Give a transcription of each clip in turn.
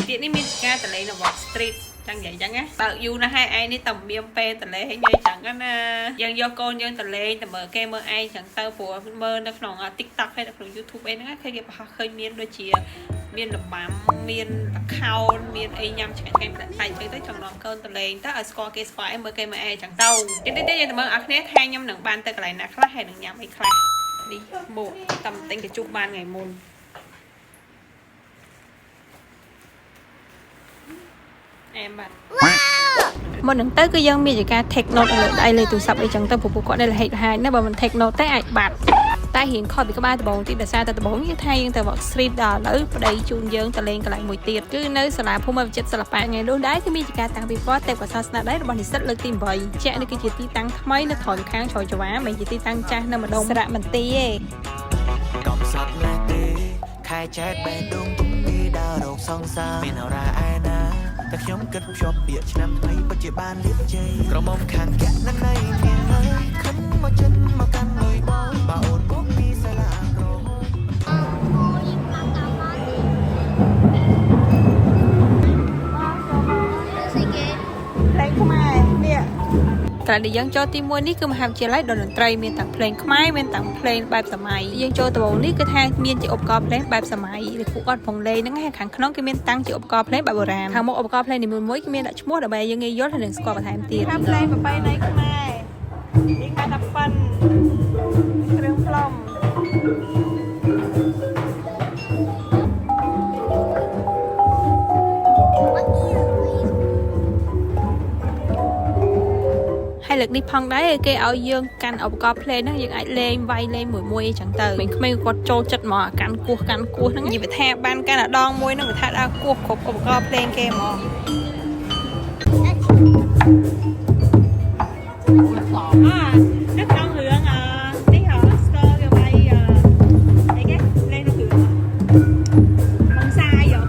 tiện đi mình nghe tờ lấy là vọt street chẳng vậy chẳng á bảo dù là hai ai đi tầm biêm pe tờ lấy hay như chẳng á dân do con dân tờ lấy tờ mở kem mơ ai chẳng tao của mơ nó còn tiktok hay là còn youtube ấy nó khơi nghiệp khơi miên đôi chia miên là bám miên khao miên ấy nhằm chẳng kem tại chơi tới trong lòng cơn tờ lấy ta ở score cái score em mơ kem mơ ai chẳng tao đến giờ tờ mơ ác nét hai nhâm nặng ban tờ cái này nè khác hay nặng nhắm ấy khác đi bộ tầm tính cái chục ban ngày môn em bạn một nắng tới cứ dân miền ca take note ở đây là tụ sập để chẳng tâm phục gọi đây là hệ hai nếu mà mình take note tới ai bạn ta hiện khỏi bị các ba từ bốn thì là sao ta từ bốn như thay nhưng từ vọt street đỏ lỡ đây chun dân ta lên cái lại mùi tiệt cứ nơi sờ lại phô mà chết sờ lại ngày luôn đấy cái miền ca tăng bị phốt tệp của sao đấy là bọn thì rất lực tìm vậy chạy được cái chỉ ti tăng mấy nó thổi kháng trồi cho má mình chỉ ti tăng cha nên mà đông sạ mình ti cộng sọt lại tê khai chết bên đông cũng đi đào đầu song xa miền nào ra ai naแต่ខ្ញុំគិតភ្ជាប់ពាក្យឆ្នាំថ្មីពិតជាបានលៀបជ័យក្រមុំខាងកាក់នៅនៃមានហើយខិនមកចិនមកកាន់លុយបងបើអូនគប់ពីសាលាក្រហមPlayខ្មែរនេះតែដែលយើងចូលទី1នេះគឺមហាវិទ្យាល័យតន្ត្រីមានទាំងភ្លេងខ្មែរមានទាំងភ្លេងបែបសម័យយើងចូលដំបូងនេះគឺថាមានជាឧបករណ៍ភ្លេងបែបសម័យឬពួកគាត់ផងលេងហ្នឹងហើយខាងក្នុងគឺមានតាំងជាឧបករណ៍ភ្លេងបែបបុរាណខាងមុខឧបករណ៍ភ្លេងនីមួយៗគឺមានដាក់ឈ្មោះដើម្បីយើងងាយយល់ហើយនឹងស្គាល់បន្ថែមទៀតថាភ្លេងប្រពៃណីខ្មែរនេះមកដល់ប៉ិនគ្រឿងផ្លុំហើយលើកនេះផងដែរគេឲ្យយើងកាន់ឧបករណ៍ភ្លេងហ្នឹងយើងអាចលេងវាយលេងមួយអញ្ចឹងទៅក្មេងៗគាត់ចូលចិត្តមកកាន់គោះហ្នឹងនិយាយថាបានកាន់អាដងមួយហ្នឹងវាថាដើរគោះគ្រប់ឧបករណ៍ភ្លេងគេហ្មងនៅក្នុងរឿងនេះហ៎ស្គរគេវាយអីគេលេងនៅរឿងបងសាយហ៎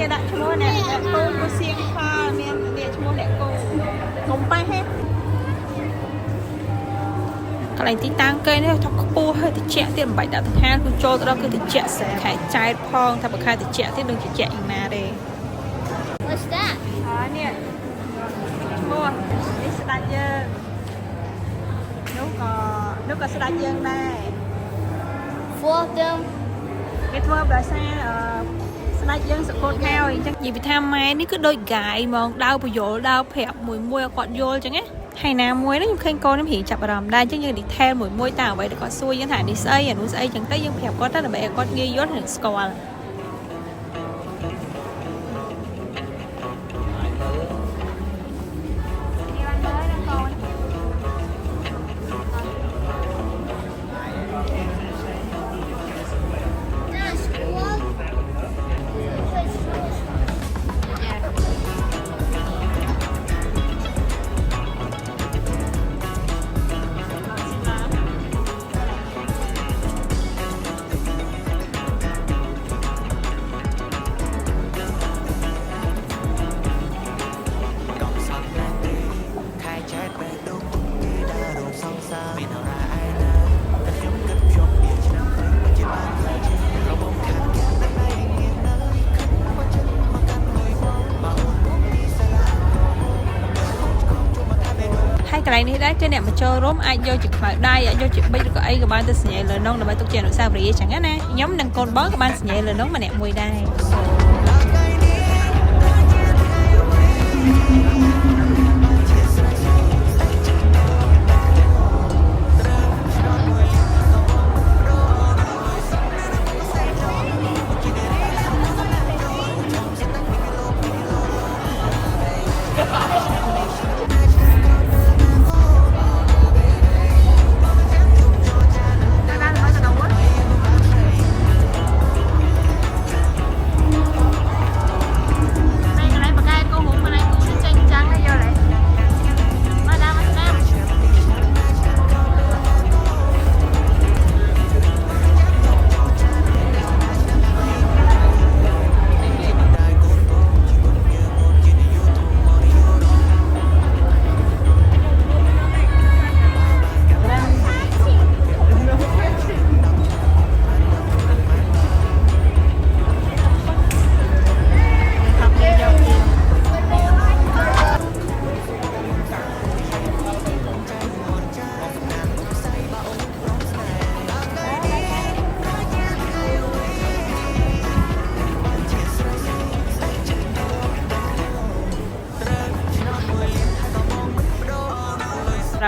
គេដាក់ឈ្មោះអ្នកគូគូសៀងផលមានឈ្មោះអ្នកគូកុំប៉ះហេកន្លែងទីតាំងគេនេះថប់ខ្ពស់ហើយតិចទៀតមិនបាច់ដាក់ទឹកហាលគឺចូលទៅដល់គឺតិចស្អាតខែចែកផងថាបើខែតិចទៀតនឹងតិចយ៉ាងណាទេ What's that នេះឈ្មោះនេះស្ដាច់យើងនោះក៏ស្ដាច់យើងដែរ Four of them គេធ្វើដោយសារស្ដាច់យើងសកលហើយអញ្ចឹងនិយាយពីថាម៉ែនេះគឺដូចកាយហ្មងដើរពយល់ដើរប្រាប់មួយឲ្យគាត់យល់អញ្ចឹងណាហើយណាមួយហ្នឹងខ្ញុំឃើញកូនខ្ញុំរៀងចាប់អារម្មណ៍ដែរអញ្ចឹងយើង detail មួយតាមអ្វីដែលគាត់សួរយើងថានេះស្អីអានោះស្អីអញ្ចឹងទៅយើងប្រាប់គាត់ទៅដើម្បីឲ្យគាត់ងាយយល់និងស្គាល់កន្លែងនេះដែរគឺអ្នកមកចូលរួមអាចយកជាខ្មៅដៃអាចយកជាប៊ិចឬក៏អីក៏បានទៅសញ្ញាលើនងដើម្បីទុកជាអនុស្សាវរីយ៍ចឹងណាខ្ញុំនិងកូនបងក៏បានសញ្ញាលើនងម្នាក់មួយដែរ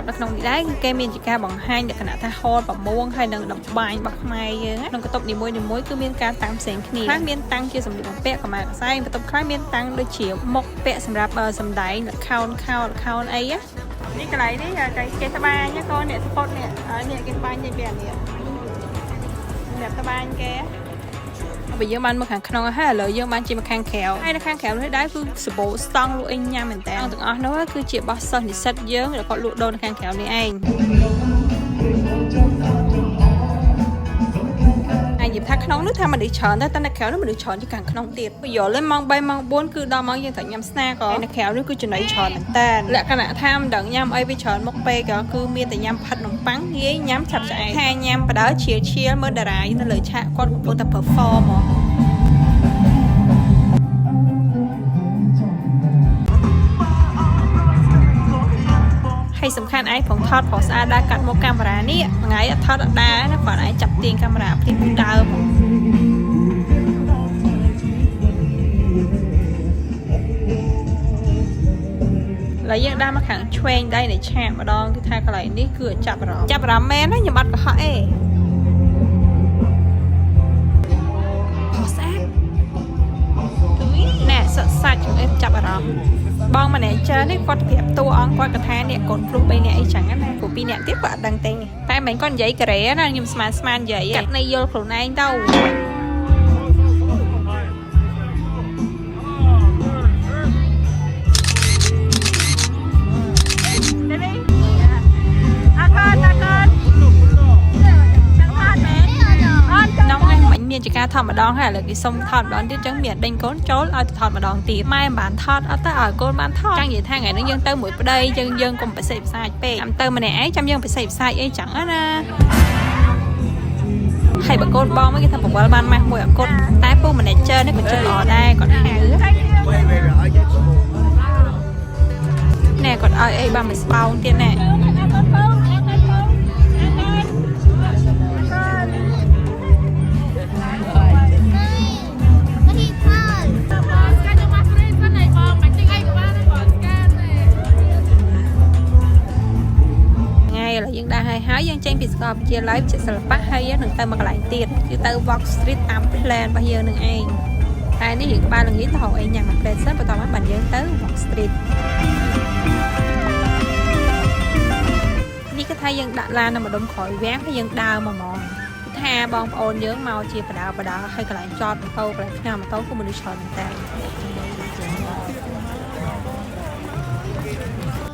រាប់នៅក្នុងនេះដែរគឺគេមានជាការបង្ហាញលក្ខណៈថាហូលប្រមួងហើយនឹងដំបាញរបស់ខ្មែរយើងក្នុងបន្ទប់នីមួយៗគឺមានការតាំងផ្សេងគ្នាខ្លះមានតាំងជាសម្លៀកបំពាក់កម្មាខ្សែបន្ទប់ខ្លះមានតាំងដូចជាមុខពាក់សម្រាប់សម្ដែងល្ខោនអីនេះកន្លែងនេះគេត្បាញកូនអ្នកស្ពតនេះគេត្បាញនេះពីនេះអ្នកត្បាញគេបើយើងបានមកខាងក្នុងហើយឥឡូវយើងបានជាមកខាងក្រៅហើយនៅខាងក្រៅនេះដែរគឺសបោស្តង់លក់អីញ៉ាំមែនតើទាំងអស់នោះគឺជាបោះសិស្សនិស្សិតយើងដែលគាត់លក់ដូរនៅខាងក្រៅនេះឯងនិយាយថាក្នុងនោះថាមនុស្សច្រើនតែនៅក្រៅនោះមនុស្សច្រើនជាងខាងក្នុងទៀតបើយល់lênម៉ោង 3 ម៉ោង 4 គឺដល់ម៉ោងយើងត្រូវញ៉ាំស្នាក៏នៅក្រៅនោះគឺចំណីច្រើនមែនតើលក្ខណៈថាមិនដឹងញ៉ាំអីវាច្រើនមុខពេកក៏គឺមានតែញ៉ាំផាត់នំប៉័ងងាយញ៉ាំឆាប់ឆ្អែតថាញ៉ាំបដើឈៀលមើលតារានៅលើឆាកគាត់កំពុងតែ perform ហ្មងហើយសំខាន់ឯងផងថតផងស្អាតដែរកាត់មកកាមេរ៉ានេះមួយថ្ងៃថតអត់ដែរណាគាត់ឯងចាប់ទាញកាមេរ៉ាភ្លាមដើមឡើយយើងដើរមកខាងឆ្វេងដៃនៃឆាកម្ដងគឺថាកន្លែងនេះគឺចាប់អារម្មណ៍មែនណាខ្ញុំអត់កុហកអេផុសស្អាតណែសាច់ខ្ញុំអេចាប់អារម្មណ៍បងម៉ាណេចឺនេះគាត់ប្រាប់តួអង្គគាត់កថានេះកូនគ្រូ3នាក់អីចឹងណាព្រោះ2នាក់ទៀតគាត់អត់ដឹងទេតែមិនគាត់និយាយការ៉េណាខ្ញុំស្មាននិយាយកាត់នៃយល់ខ្លួនឯងទៅមានជាការថតម្ដងហើយឥឡូវគេសុំថតម្ដងទៀតចឹងមានដេញកូនចូលឲ្យទៅថតម្ដងទៀតម៉ែមិនបានថតអត់ទៅឲ្យកូនបានថតចឹងនិយាយថាថ្ងៃនេះយើងទៅមួយប្តីចឹងយើងកុំប្រសិទ្ធផ្សាយពេកចាំទៅម្នាក់ឯងចាំយើងប្រសិទ្ធផ្សាយអីចឹងណាហើយបើកូនបងមកគេថាបង្វិលបានម៉ាស់មួយអត់តែពូ manager នេះក៏ចិត្តល្អដែរគាត់ហៅណែគាត់ឲ្យអីបានមួយស្បោងទៀតណែយើងដែរហើយយើងចេញពីសាកលវិទ្យាល័យវិទ្យាសិល្បៈហើយនឹងទៅមកកន្លែងទៀតគឺទៅ Walk Street តាម plan របស់យើងនឹងឯងតែនេះយើងក្បាលល្ងាចទៅហៅអីញ៉ាំមក plan សិនបន្ទាប់មកបានយើងទៅ Walk Street នេះគឺថាយើងដាក់ឡាននៅម្ដុំក្រោយវាំងហើយយើងដើរមកហ្មងថាបងប្អូនយើងមកជាបដាហើយកន្លែងចតម៉ូតូកន្លែងផ្ញើម៉ូតូគឺមនុស្សច្រើនតែ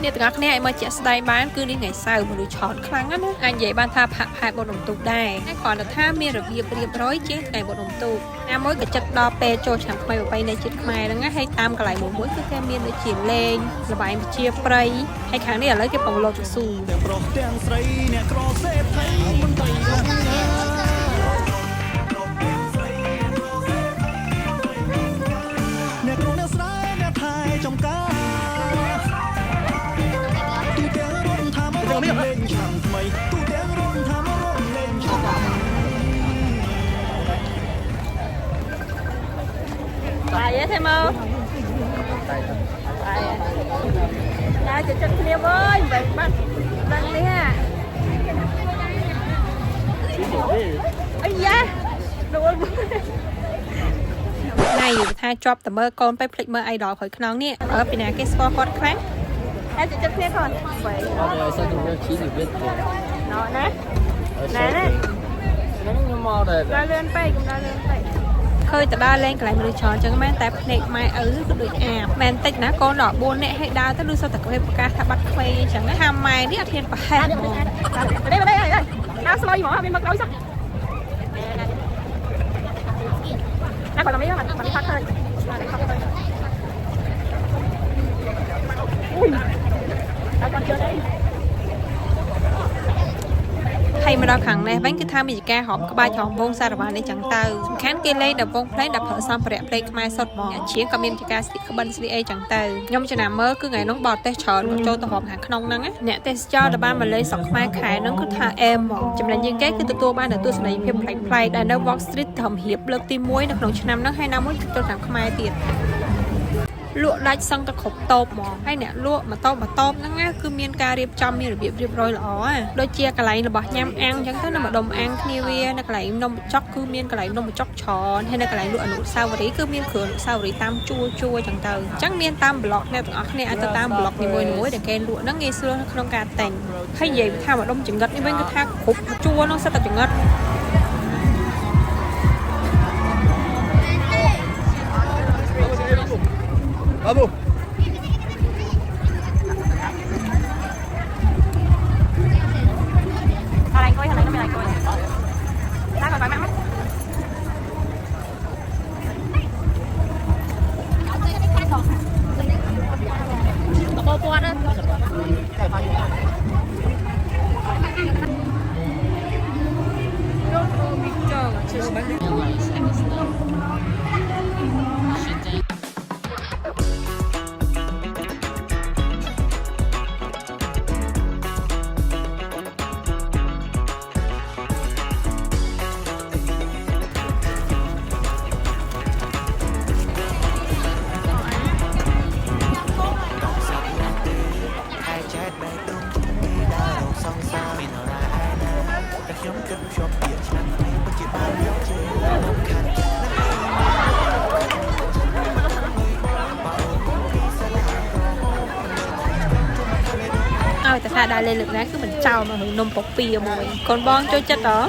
នេះទាំងអស់គ្នាឲ្យមកជាក់ស្ដែងបានគឺនេះថ្ងៃសៅរ៍មនុស្សច្រើនខ្លាំងណាស់អាចនិយាយបានថាផាក់ផែបុណ្យរំទូកដែរតែគ្រាន់តែថាមានរបៀបរៀបរយជាងថ្ងៃបុណ្យរំទូកណាមួយក៏ចិត្តដល់ពេលចូលឆ្នាំថ្មីប្រពៃណីជាតិខ្មែរហ្នឹងហើយតាមកន្លែងមួយគឺគេមានដូចជាលេងល្បែងប្រជាប្រិយហើយខាងនេះឥឡូវគេបង្លោតស៊ូទាំងប្រុសទាំងស្រីអ្នកក្រសេដ្ឋីមិនទៅអ្នកក្រអ្នកស្រីអ្នកថៃចំការលេងឆ្នាំថ្មីទូទាំងរំថាមករំលេងឆ្នាំបាយទេមកបាយតែចិត្តគ្នាអើយមិនបាត់ដឹងនេះអីយ៉ាដួលណៃថាជាប់តែមើលកូនទៅភ្លេចមើលអីដល់ក្រោយខ្នងនេះពីណាគេស្គាល់គាត់ខ្លាំងតែចិត្តគ្នាគាត់vậy sao tụi nó chỉ được biết thôi nó nè nó mò đây ra lên bay cũng ra lên bay ឃើញតដើរលេងកន្លែងមនុស្សច្រើនចឹងមែនតែភ្នែកម៉ែឪគឺដូចអាបមែនតិចណាកូនដល់4នាក់ឲ្យដើរទៅលឺសុទ្ធតែគេប្រកាសថាបាត់ខ្វេចឹងណាថាម៉ែនេះអត់ហ៊ានប្រហែលហ្មងđâyដើរស្លុយហ្មងអត់មានមកក្រោយសោះណាគាត់ទៅនេះមកថតឃើញហើយមកដល់ខាងនេះវិញគឺថាមានការហមក្បាច់ហមវងសារវ៉ានេះចឹងទៅសំខាន់គេលេងដល់វងភ្លេងដល់ប្រើសម្ភារៈភ្លេងខ្មែរសុទ្ធហ្មងអាជាងក៏មានការស្លៀកក្បិនស្លៀកអីចឹងទៅខ្ញុំចំណាំមើលគឺថ្ងៃនោះបរទេសច្រើនគាត់ចូលទៅហមខាងក្នុងហ្នឹងអ្នកទេសចរដែលបានមកលេងស្រុកខ្មែរខែហ្នឹងគឺថាអែមហ្មងចំណេញជាងគេគឺទទួលបាននូវទស្សនីយភាពប្លែកៗដែលនៅ Walk Street ធំហៀបលើកទី1នៅក្នុងឆ្នាំហ្នឹងហើយណាមួយចូលតាមខ្មែរទៀត លក់ដាច់សឹងតែគ្រប់តូបហ្មងហើយអ្នកលក់មកតបហ្នឹងណាគឺមានការរៀបចំមានរបៀបរៀបរយល្អដូចជាកន្លែងរបស់ញ៉ាំអាំងអញ្ចឹងទៅនៅម្ដុំអាំងគ្នាវានៅកន្លែងនំបញ្ចុកគឺមានកន្លែងនំបញ្ចុកច្រើនហើយនៅកន្លែងលក់អនុស្សាវរីយ៍គឺមានគ្រឿងអនុស្សាវរីយ៍តាមជួរអញ្ចឹងទៅអញ្ចឹងមានតាមប្លុកអ្នកទាំងអស់គ្នាអាចទៅតាមប្លុកនីមួយៗដែលគេលក់ហ្នឹងងាយស្រួលក្នុងការទិញហើយនិយាយថាម្ដុំចង្រិតនេះវិញគឺថាគ្រប់ជួរនោះសិតតែចង្រិតVamos. Thằng này coi, thằng này nó bị này coi. Ra khỏi mẹ mắt. Có bò đó. Tại sao đài lên lực ná cứ mình trao mà hưởng nôm bọc bia mùi còn bon cho chất đó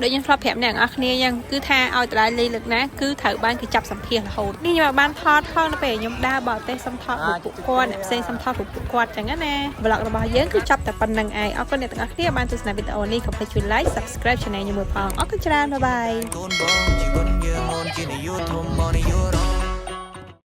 ដូចយើងធ្លាប់ប្រាប់អ្នកទាំងអស់គ្នាយ៉ាងគឺថាឲ្យតላይលេខលើកណាគឺត្រូវបានគេចាប់សម្ភាសរហូតនេះខ្ញុំបានថតនៅពេលខ្ញុំដើរបរទេសសុំថតរូបពួកគាត់អ្នកផ្សេងសុំថតរូបពួកគាត់ចឹងណា vlog របស់យើងគឺចាប់តែប៉ុណ្្នឹងឯងអរគុណអ្នកទាំងអស់គ្នាបានទស្សនាវីដេអូនេះកុំភ្លេចជួយ like subscribe channel ខ្ញុំមួយផងអរគុណច្រើនបាយបាយ